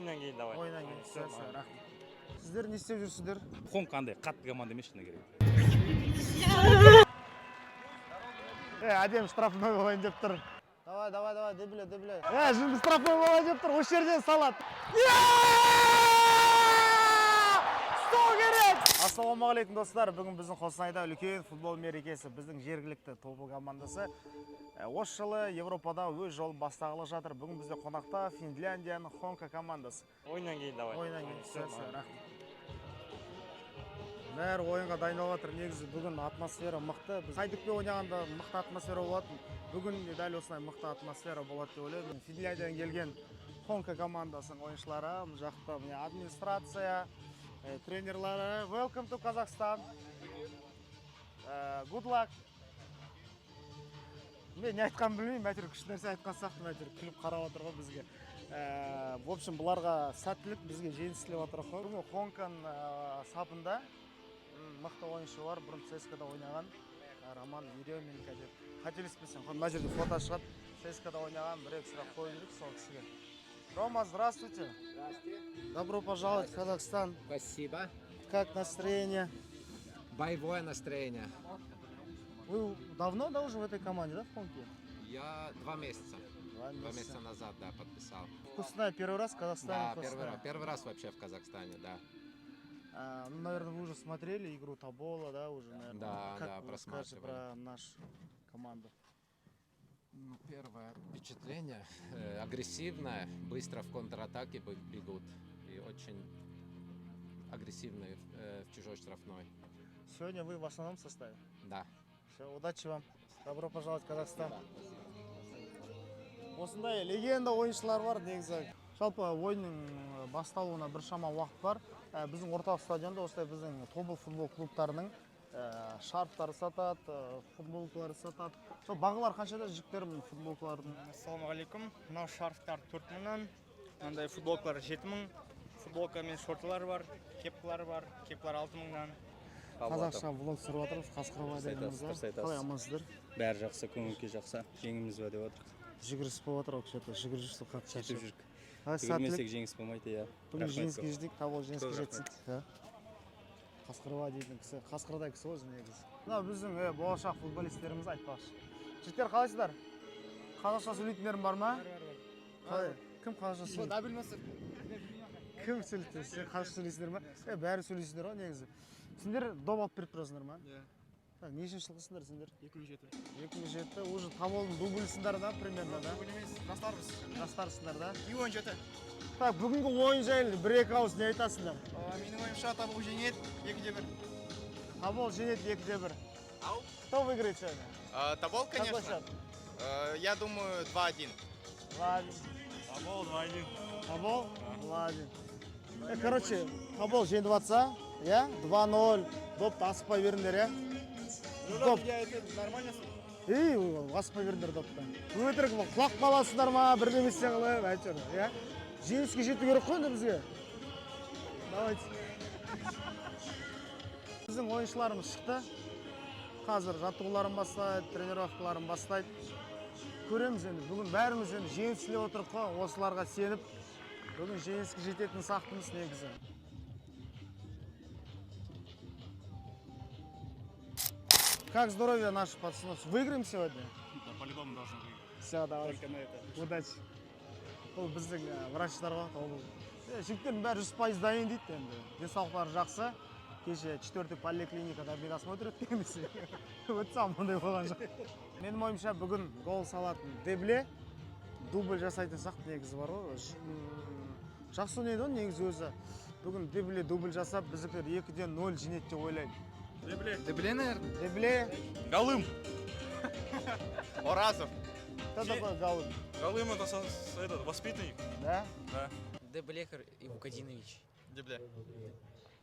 Ойыннан кейін давай. Ойыннан кейін. Все, рахмет. Сіздер не істеп жүрсіздер? Хонг қандай қатты команда емес шыны керек. Әдем штрафной болайын деп тұр. Давай, дебіле. Жынды штрафной болайын деп тұр, осы жерден салады. Стол керек! Ассалаумағалейкум достар, бүгін біздің Қостанайда үлкен футбол мерекесі, біздің жергілікті тобыл командасы. Осы жылы Европада өз жолын бастағалы жатыр. Бүгін бізде қонақта Финляндияның Хонка командасы. Ойыннан кейін давай. Ойыннан кейін, все, рахмет. Бәрі ойынға дайындалып жатыр. Негізі бүгін атмосфера мықты. Біз Хайдукпен ойнағанда мықты атмосфера болатын. Бүгін дәл осындай мықты атмосфера болады деп ойлаймын. Финляндиядан келген Хонка командасының ойыншылары, бұл жақта администрация, тренерлары. Welcome to Kazakhstan. Good luck. Мен не айтқанын білмеймін, мәтір күшті нәрсе айтқан сияқты, мәтір күліп қарап отыр ғой бізге. В общем, бұларға сәттілік, бізге жеңіс тілеп отыр ғой. Бүгін Хонкан сапында мықты ойыншы бар, бұрын ЦСКА-да ойнаған Роман Еременко деп. Қателеспесем, мына жерде фото шығады. ЦСКА-да ойнаған, бір-екі сұрақ қойып жүрік сол кісіге. Рома, здравствуйте. Здравствуйте. Добро пожаловать в Казахстан. Спасибо. Как настроение? Боевое настроение. Вы давно уже в этой команде, да, в Хонке? Я 2 месяца. 2 2 месяца назад, да, подписал. Вкусная, первый раз в Казахстане. Да, первый раз вообще в Казахстане, да. Ну, наверное, вы уже смотрели игру Тобола, да, уже, наверное. Да, как да, вы скажете просматривали. про нашу команду? Ну, первое впечатление агрессивное, быстро в контратаке бегут и очень агрессивные в чужой штрафной. Сегодня вы в основном составе? Да. Все, удачи вам. Добро пожаловать в Казахстан. Осындай легенда ойыншылар бар негізі. Жалпы ойынның басталуына біршама уақыт бар. Біздің орталық стадионда осылай біздің тобыл футбол клубтарының шарфтары сатады, футболкалары сатады. Сол бағалар қаншада жігіттер футболкалардың? Ассалаумағалейкум. Мынау шарфтар 4000-нан, мынандай футболкалар 7000, футболка мен шортылар бар, кепкалар бар, кепкалар 6000-нан. Қазақша влог түсіріп жатырмыз, Қасқырова дегенімізді. Қалай амансыздар? Бәрі жақсы, көңіл-күй жақсы. Жеңіміз ба деп отырық. Жүгіріс болып жатыр, кішкентай жүгіріп жүрсіз қатты Жетіп шаршап. жүрік. Жүгірмесек жеңіс болмайды, иә. Бүгін жеңіске жетейік, Тобол жеңіске жетсін. Қасқырова дейтін кісі, Қасқырдай кісі өзі негізі. Мынау біздің болашақ футболистеріміз айтпақшы. Жігіттер қалайсыздар? Қазақша сөйлейтіндерің бар ма? Қалай? Кім қазақша сөйлейді? Кім сөйлейді? Сіздер қазақша сөйлейсіздер ма? Бәрі сөйлейсіздер ғой негізі. Сендер доп алып беріп тұрасыңдар ма? Иә. Нешінші жылғысыңдар сендер? 2007. 2007. Уже Тоболдың дубльсыңдар да, примерно, да? Дубль емес, жастарбыз. Жастарсыңдар да? 17. Так, бүгінгі ойын жайлы бір-екі ауыз не айтасыңдар? Менің ойымша Тобол жеңеді 2-1. Тобол жеңеді 2-1. Кто выиграет сегодня? Тобол, Какой конечно. счет? Я думаю, 2-1. 2-1. Тобол 2-1. Тобол? 2-1. Короче, Тобол жеңіп жатса, я 2-0. Допты асықпай беріңдер, я? Доп. Нормально. Асықпай беріңдер допты. Өтірік құлақ қаласыңдар ма, бірдеместен қылып, әйтеуір, я? Жеңіске жету керек қой енді бізге. Давайте. Біздің ойыншыларымыз шықты. Қазір жаттығуларын бастайды, тренировкаларын бастайды. Көреміз енді, бүгін бәріміз енді жеңіс тілеп отырып қой, осыларға сеніп, бүгін жеңіске жететін сақтымыз негізі. Как здоровье наших пацанов? Выиграем сегодня? По-любому должен выиграть. Все, давай. Только на это. Удачи. Бұл біздің врачтар ғой. Жігіттердің бәрі 100% дайын дейді енді. Денсаулықтары жақсы. Кеше 4-й поликлиникада бедосмотр өткен десе. Өтсам мұндай болған жоқ. Менің ойымша бүгін гол салатын Дебле, дубль жасайтын сақ негізі бар ғой. Жақсы ойнайды ғой негізі өзі. Бүгін Дебле дубль жасап, біздікер 2-0 жеңеді деп ойлаймын. Дебле, наверное? Дебле. Голым. Оразов. Кто такой Галым? Голым это воспитанник. Да? Да. Деблехер и Вукадинович. Дебле.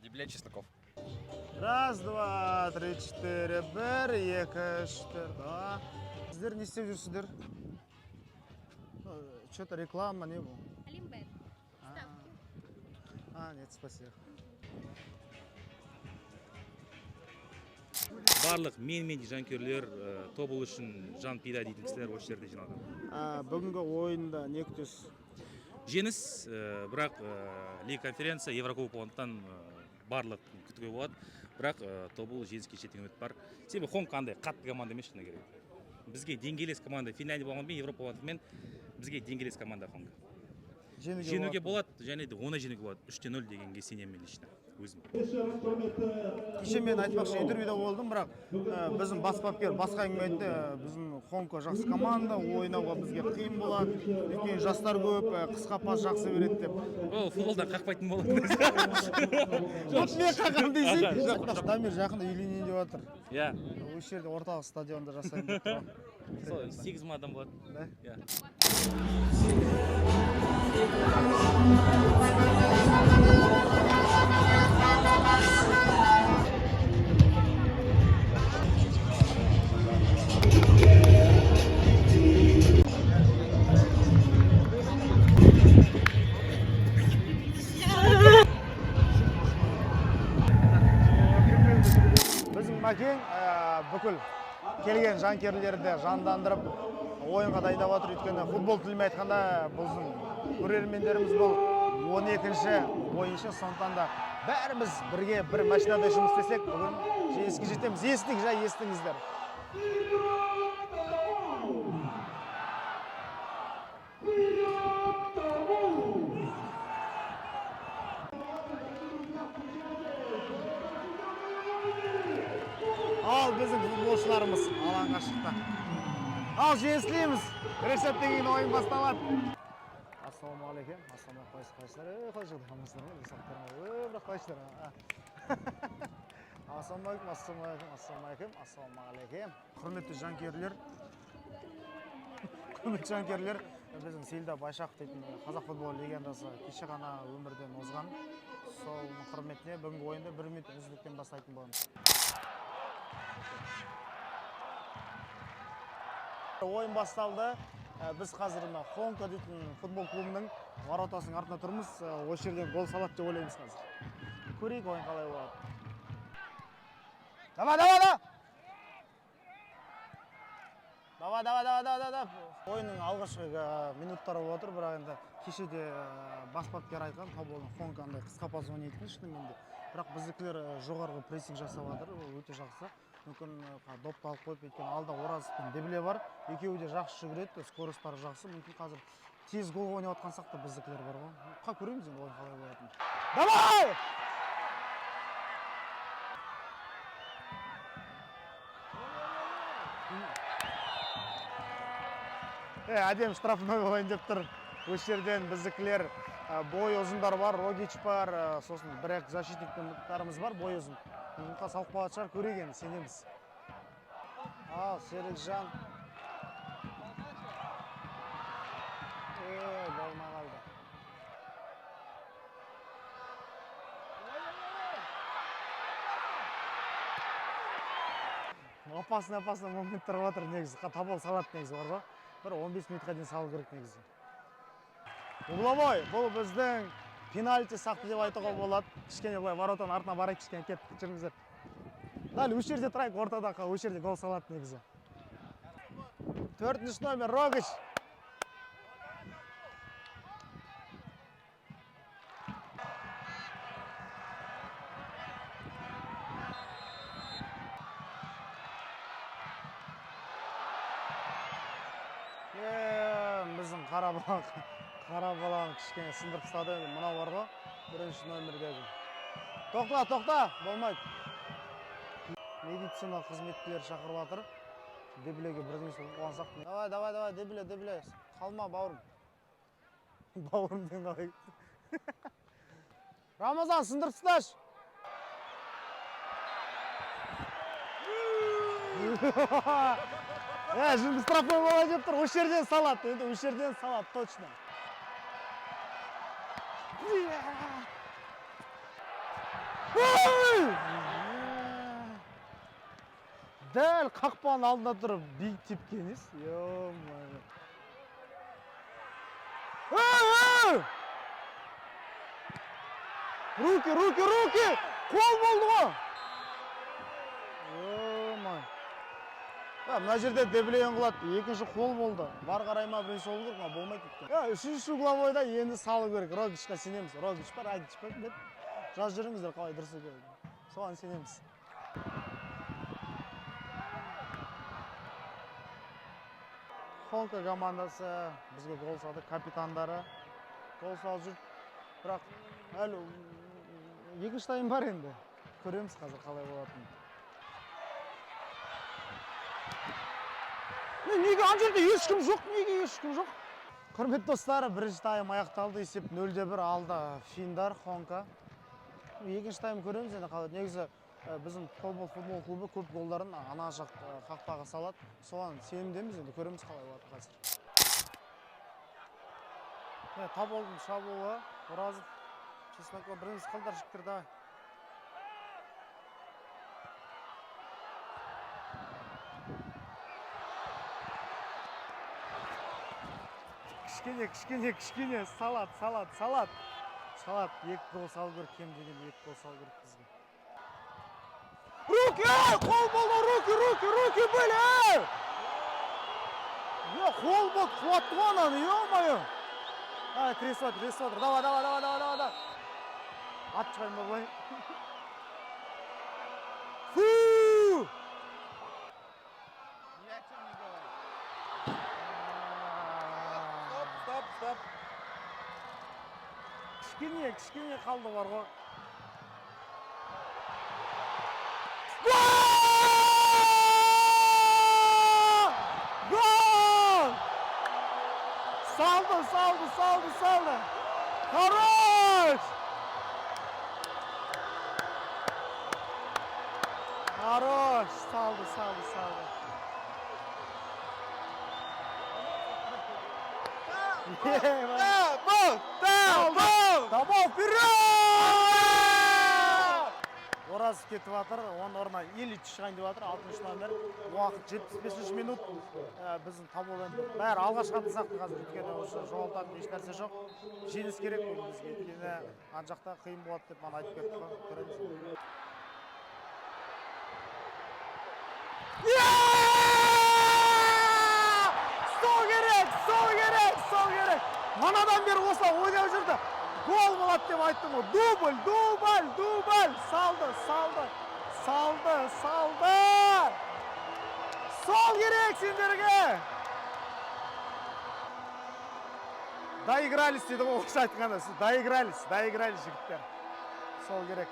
Дебле Чесноков. Раз, два, три, четыре, бір, екі, үш, төрт, да. Сіздер не істеп жүрсіздер? Что-то реклама, не бұл? Олимбет. Нет, спасибо. Барлық мен жанкүйерлер Тобыл үшін жан пида дейтін кісілер осы жерде жиналған. Бүгінгі ойында не күтесіз? жеңіс, бірақ лига конференция, Еврокубок болғандықтан барлық күтуге болады. Бірақ тобыл жеңіске жеткен үміт бар. Себебі Хонг қандай қатты команда емес шыны керек. Бізге деңгейлес команда, Финляндия болғанмен, Европа болғанмен бізге деңгейлес команда Хонг. Жеңуге болады, және де оңай жеңуге болады. 3-0 дегенге сенемін мен лично өзім. Кеше мен айтпақшы интервьюда болдым, бірақ біздің бас бапкер басқа әңгіме айтты. Біздің Хонко жақсы команда, ойнауға бізге қиын болады. Өйткені жастар көп, қысқа пас жақсы береді деп. Ол футболдан қақпайтын болады. Жоқ, мен қақам дейсің. Дамир жақында үйленейін деп жатыр. Иә. Осы жерде орталық стадионда жасайын деп тұр. Сол 8 мың адам болады. Да? Иә. Біздің Макең бүкіл келген жанкерлерді жандандырып ойынға дайындап жатыр. Өйткені футбол тілімен айтқанда біздің көрермендеріміз бұл 12-ші ойыншы, сондықтан да бәріміз бірге бір машинада жұмыс істесек, бүгін жеңіске жетеміз. Естік, жай естіңіздер. Ал біздің футболшыларымыз алаңға шықты. Ал жеңіс бірер сәттен кейін ойын басталады. Ассалаумағалейкум. Ассалаумағалейкум. Ассалаумағалейкум. Құрметті жанкүйерлер. Құрметті жанкүйерлер, біздің Сейілда Байшақ дейтін қазақ футбол легендасы кеше ғана өмірден озған. Сол құрметіне бүгінгі ойынды 1 минут үзілістен бастайтын боламыз. Ойын басталды. Біз қазір Хонко дейтін футбол клубының воротасының артында тұрмыз. Осы жерден гол салады деп ойлаймыз қазір. Көрейік ойын қалай болады. Давай. Ойынның алғашқы минуттары болып отыр, бірақ енді кешеде бас бапкер айтқан футболдың Хонко андай қысқа пас ойнайтын шынымен де. Бірақ біздікілер жоғарғы прессинг жасап жатыр, өте жақсы. Мүмкін допты алып қойып, өйткені алда Оразов пен Дебле бар. Екеуі де жақсы жүгіреді, скоростары жақсы. Мүмкін қазір тез гол ойнап жатқан сақта біздікілер бар ғой. Көреміз енді ойын қалай болатынын. Давай! Әдем штрафной ойын деп тұр. Осы жерден біздікілер бой ұзындар бар, Рогич бар, сосын бір-ақ защитниктарымыз бар, бой ұзын. Мүмкін салып қалатын шығар, көреген, сенеміз. Ал, Серікжан. Болмай қалды. Опасный моменттер отыр негізі. Табол салат негізі бар ғой. Бір 15 минутқа дейін салу керек негізі. Угловой, бұл біздің пенальти сақты деп айтуға болады. Кішкене былай воротаның артына барайық, кішкене кеттік жүріңіздер. Дәл осы жерде тұрайық, ортада осы жерде гол салады негізі. 4-ші номер Рогич. Біздің қара баланы кішкене сындырып тастады. Мынау бар ғой, 1-ші номердегі. Тоқта, болмайды. Медицина қызметкерлері шақырып жатыр. Деблеге бірден қуансақ. Давай, Дебле. Қалма, бауырым. Бауырымден қалай. Рамазан, сындырып тасташы. Şimdi штрафной болады деп тұр. Осы жерден салады, енді осы жерден салады, точно. Дәл қақпаның алдында тұрып биік тепкеніз. Ё-мое. Руки! Қол болды ғой. Ё-мое. Мына жерде деблейн қылады, екінші қол болды. Бар қарай ма, бірінші қол керек ма, болмайды екен. Үшінші угловойда енді салу керек. Рогичқа сенеміз. Рогич па, Рагич па деп жазып жүріңіздер қалай дұрыс екен. Соған сенеміз. Хонка командасы бізге гол салды, капитандары гол салып жүр. Бірақ әлі екінші тайм бар енді. Көреміз қазір қалай болатынын. Неге ана жерде ешкім жоқ, неге ешкім жоқ? Құрметті достар, бірінші тайм аяқталды, есеп 0-1 алды финдар, Хонка. Екінші тайм көреміз енді қалай. Негізі біздің футбол клубы көп голдарын ана жақ қақпаға салады. Соған сенімдеміз енді, көреміз қалай болады қазір. Таболдың шабуылы, Оразов, Чесноков, біріңіз қылдар жіктірді. Кішкене, салат. Екі гол салу керек, кем деген екі гол салу керек бізге. Руки! Қол болды, руки, бөлі! Қол болды, қуатты ғананы, ё-моё! Крес отыр, давай. Ат шығайын ба бұлай. Фу! Стоп. Кішкене қалды бар ғой. Гол! Салды. Хорош! Салды. Табол, вперед! Оразов кетіп жатыр, оның орнына Ильич шығайын деп жатыр, 60 номер. Уақыт 75 минут. Біздің Табол енді бәрі алғашқы сияқты қазір, өйткені осы жоғалтатын еш нәрсе жоқ. Жеңіс керек бізге, өйткені ана жақта қиын болады деп мана айтып кетті. Сол керек! Манадан бері осылай ойнап жүрді. Гол болады деп айттым ғой. Дубль! Салды! Сол керек сендерге! Доигрались дейді ғой, осы айтқанда. Доигрались жігіттер. Сол керек.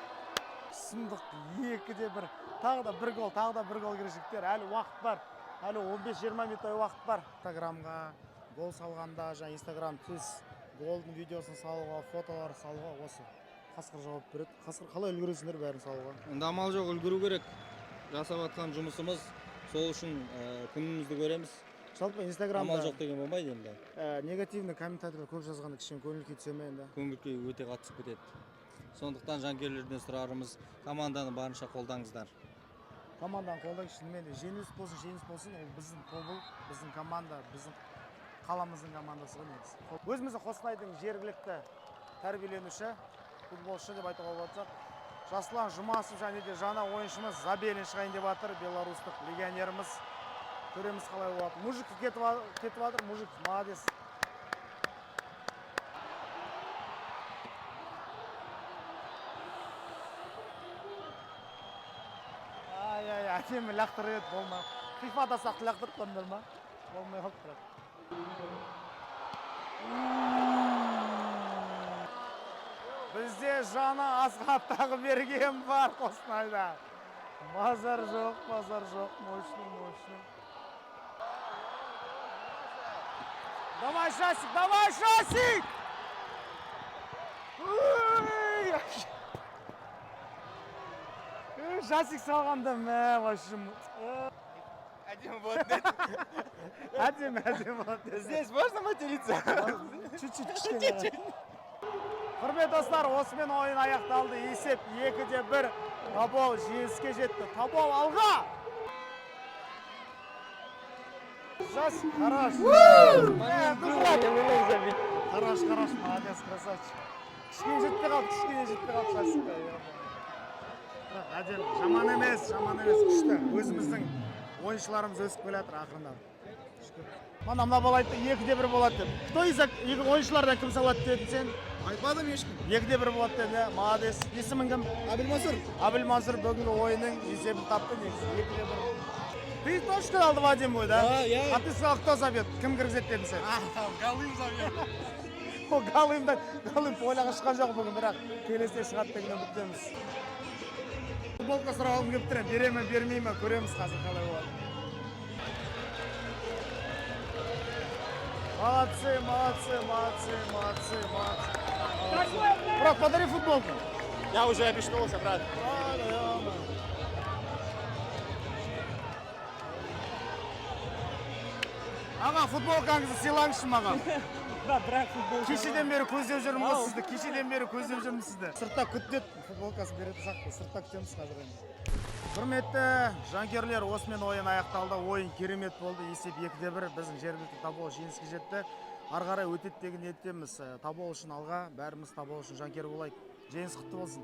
Сұмдық 2-1. Тағы да бір гол керек жігіттер. Әлі уақыт бар. Әлі 15-20 минуттай уақыт бар. Инстаграмға гол салғанда, жаңа Инстаграм голдың видеосын салуға, фотолар салуға осы Қасқыр жауап береді. Қасқыр қалай үлгересіңдер бәрін салуға? Енді амал жоқ, үлгеру керек. Жасап жатқан жұмысымыз, сол үшін күнімізді көреміз. Жалпы Инстаграмда амал жоқ деген болмайды енді. Негативный комментаторлар көп жазғанда кішкене көңіл күй түсе ме енді? Көңіл күй өте қатысып кетеді. Сондықтан жанкүйерлерден сұрарымыз, команданы барынша қолдаңыздар. Команданы қолдайық, шынымен де жеңіс болсын, ол біздің тобыл, біздің команда, біздің қаламыздың командасы ғой негізі. Өзіміздің Қостанайдың жергілікті тәрбиеленуші, футболшы деп айтуға болады. Жасұлан Жұмасов және де жаңа ойыншымыз Забелин шығайын деп жатыр, белорустық легионеріміз. Көреміз қалай болады. Мужиков кетіп жатыр, Мужиков молодец. Әдемі лақтырып еді, болмай. FIFA-да сақты лақтырып қойыңдар ма? Болмай қалып тұрады. Бізде жаңа Асхаттағы берген бар Қостанайда. Базар жоқ, мощный. Давай, Шасик! Жасик салғанда мә, вашым. Один вот. Әдемі вот. Здесь можно материться? Чуть-чуть кішкене. Құрметті достар, осымен ойын аяқталды. Есеп 2-1. Табол жеңіске жетті. Табол алға! Жас, хорош. Хорош, молодец, красавчик. Кішкене жетпей қалды Жасик. Әдемі, жаман емес, күшті. Өзіміздің ойыншыларымыз өсіп келе жатыр ақырындап. Мына бала айтты 2-1 болады деп. Кто из ойыншылардан кім салады дедің сен? Айтпадым ешкім. 2-1 болады деді. Молодец. Есімің кім? Абелмансур бүгінгі ойынның есебін тапты негізі. 2-1. Ты тоже сказал 2-1 бой, да? Да, я. А ты сказал, кто забьет? Кім кіргізеді дедің сен? Голым забьет. О, Галым поляға шыққан жоқ бүгін, бірақ келесте шығады деген үміттеміз. Футболка сұрағым келіп тұр, бере ме, бермей ме, көреміз қазір қалай болады. Молодцы. Брат, подари футболку. Я уже обещался, брат. Аға, футболкаңызды сыйлаңызшы маған. Кешеден бері көздеп жүрмін сізді. Сыртта күтеді, футболкасын береді сақты. Сыртта күтеміз қазір енді. Құрметті жанкүйерлер, осымен ойын аяқталды. Ойын керемет болды. Есеп 2-1. Біздің жергілікті Тобол жеңіске жетті. Ары қарай өтеді деген ниеттеміз. Тобол үшін алға, бәріміз Тобол үшін жанкүйер болайық. Жеңіс құтты болсын.